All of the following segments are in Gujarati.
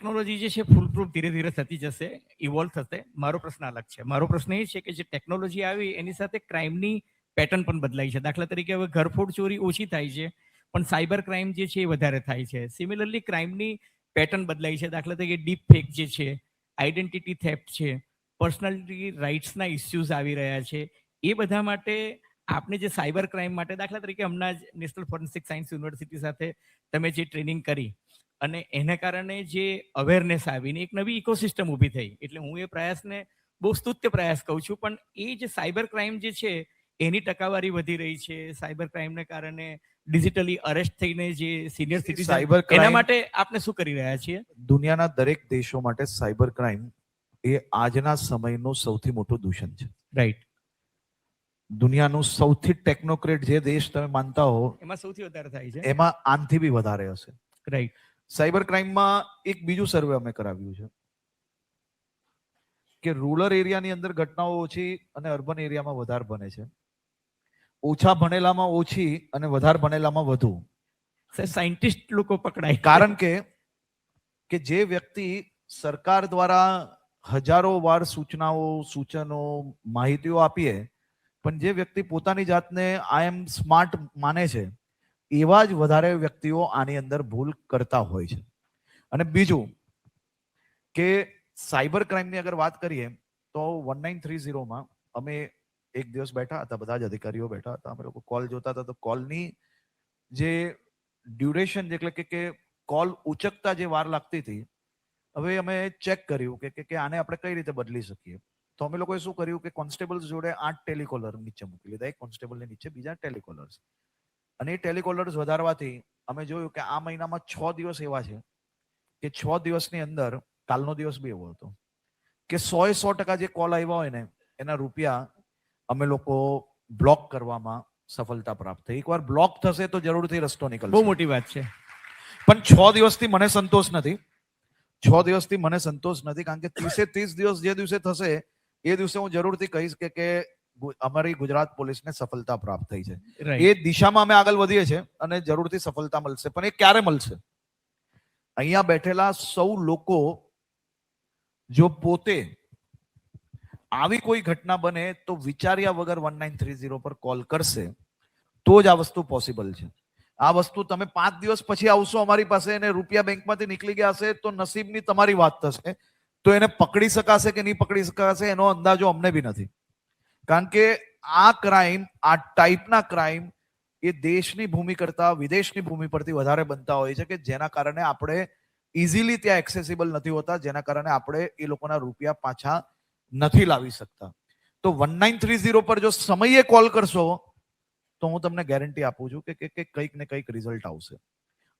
ટેકનોલોજી જે છે ફૂલ પ્રૂફ ધીરે ધીરે થતી જશે, ઇવોલ્વ થશે. મારો પ્રશ્ન અલગ છે. મારો પ્રશ્ન એ છે કે જે ટેકનોલોજી આવી એની સાથે ક્રાઇમની પેટર્ન પણ બદલાઈ છે. દાખલા તરીકે હવે ઘરફોડ ચોરી ઓછી થાય છે, પણ સાયબર ક્રાઇમ જે છે એ વધારે થાય છે. સિમિલરલી ક્રાઇમની પેટર્ન બદલાઈ છે. દાખલા તરીકે ડીપ ફેક જે છે, આઈડેન્ટિટી થેફ્ટ છે, પર્સનાલિટી રાઇટ્સના ઇસ્યુઝ આવી રહ્યા છે. એ બધા માટે આપણે જે સાયબર ક્રાઇમ માટે દાખલા તરીકે હમણાં જ નેશનલ ફોરેન્સિક સાયન્સ યુનિવર્સિટી સાથે તમે જે ટ્રેનિંગ કરી અને એના કારણે જે અવેરનેસ આવીને એક નવી ઇકોસિસ્ટમ ઊભી થઈ, એટલે હું એ પ્રયાસને બહુ સ્તુત્ય પ્રયાસ કહું છું. પણ એ જે સાયબર ક્રાઇમ જે છે એની ટકાવારી વધી રહી છે. સાયબર ક્રાઇમને કારણે ડિજિટલી અરેસ્ટ થઈને જે સિનિયર સિટીઝન, સાયબર એના ક્રાઇમ માટે આપણે શું કરી રહ્યા છીએ? દુનિયાના દરેક દેશો માટે સાયબર ક્રાઇમ એ આજના સમયનું સૌથી મોટું દૂષણ છે. રાઈટ. દુનિયાનું સૌથી ટેકનોક્રેટ જે દેશ તમે માનતા હો એમાં સૌથી વધારે થાય છે. એમાં આનથી બી વધારે હશે. રાઈટ. સાયબર ક્રાઇમમાં એક બીજું સર્વે અમે કરાવ્યું છે કે રૂરલ એરિયાની અંદર ઘટનાઓ ઓછી અને અર્બન એરિયામાં વધારે બને છે. ઓછા ભણેલામાં ઓછી અને વધારે ભણેલામાં વધુ. સાયન્ટિસ્ટ લોકો પકડાય. કારણ કે જે વ્યક્તિ સરકાર દ્વારા હજારો વાર સૂચનાઓ, સૂચનો, માહિતીઓ આપીએ, પણ જે વ્યક્તિ પોતાની જાતને આઈ એમ સ્માર્ટ માને છે, એવા જ વધારે વ્યક્તિઓ આની અંદર ભૂલ કરતા હોય છે. અને બીજું કે સાયબર ક્રાઇમની અગર વાત કરીએ તો 1930માં અમે એક દિવસ બેઠા હતા, બધા જ અધિકારીઓ બેઠા હતા, અમે લોકો કોલ જોતા હતા. તો કોલની જે ડ્યુરેશન એટલે કે કોલ ઉચકતા જે વાર લાગતી હતી, હવે અમે ચેક કર્યું કે આને આપણે કઈ રીતે બદલી શકીએ. તો અમે લોકોએ શું કર્યું કે કોન્સ્ટેબલ્સ જોડે 8 ટેલિકોલર નીચે મૂકી લીધા, એક કોન્સ્ટેબલની નીચે બીજા ટેલિકોલર્સ. અને એ ટેલિકોલર્સ વધારવાથી અમે જોયું કે આ મહિનામાં 6 દિવસ એવા છે કે 6 દિવસની અંદર કાલનો દિવસ બી એવો હતો કે 100% જે કોલ આવ્યા હોય ને એના રૂપિયા અમે લોકો બ્લોક કરવામાં સફળતા પ્રાપ્ત થઈ. એકવાર બ્લોક થશે તો જરૂરથી રસ્તો નીકળશે. બહુ મોટી વાત છે. પણ 6 દિવસથી મને સંતોષ નથી. 6 દિવસથી મને સંતોષ નથી, કારણ કે 30 દિવસ જે દિવસે થશે એ દિવસે હું જરૂરથી કહીશ કે અમારી ગુજરાત પોલીસને સફળતા પ્રાપ્ત થઈ છે. એ દિશામાં અમે આગળ વધીએ છીએ અને જરૂરથી સફળતા મળશે. પણ એ ક્યારે મળશે? અહીંયા બેઠેલા સૌ લોકો જો પોતે આવી કોઈ ઘટના બને તો વિચાર્યા વગર 1930 પર કોલ કરશે તો જ આ વસ્તુ પોસિબલ છે. આ વસ્તુ તમે 5 દિવસ પછી આવશો અમારી પાસે અને રૂપિયા બેંકમાંથી નીકળી ગયા હશે તો નસીબની તમારી વાત થશે. તો એને પકડી શકાશે કે નહીં પકડી શકાશે એનો અંદાજો અમને બી નથી. કારણ કે આ ક્રાઇમ, આ ટાઈપના ક્રાઇમ એ દેશની ભૂમિ કરતા વિદેશની ભૂમિ પરથી વધારે બનતા હોય છે, કે જેના કારણે આપણે ઇઝીલી ત્યાં એક્સેસિબલ નથી હોતા, જેના કારણે આપણે એ લોકોના રૂપિયા પાછા નથી લાવી શકતા. તો 1930 પર જો સમયે કોલ કરશો તો હું તમને ગેરંટી આપું છું કે કંઈક ને કંઈક રિઝલ્ટ આવશે.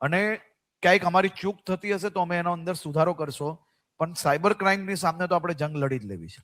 અને ક્યાંક અમારી ચૂક થતી હશે તો અમે એનો અંદર સુધારો કરશો, પણ સાયબર ક્રાઇમની સામે તો આપણે જંગ લડી જ લેવી છે.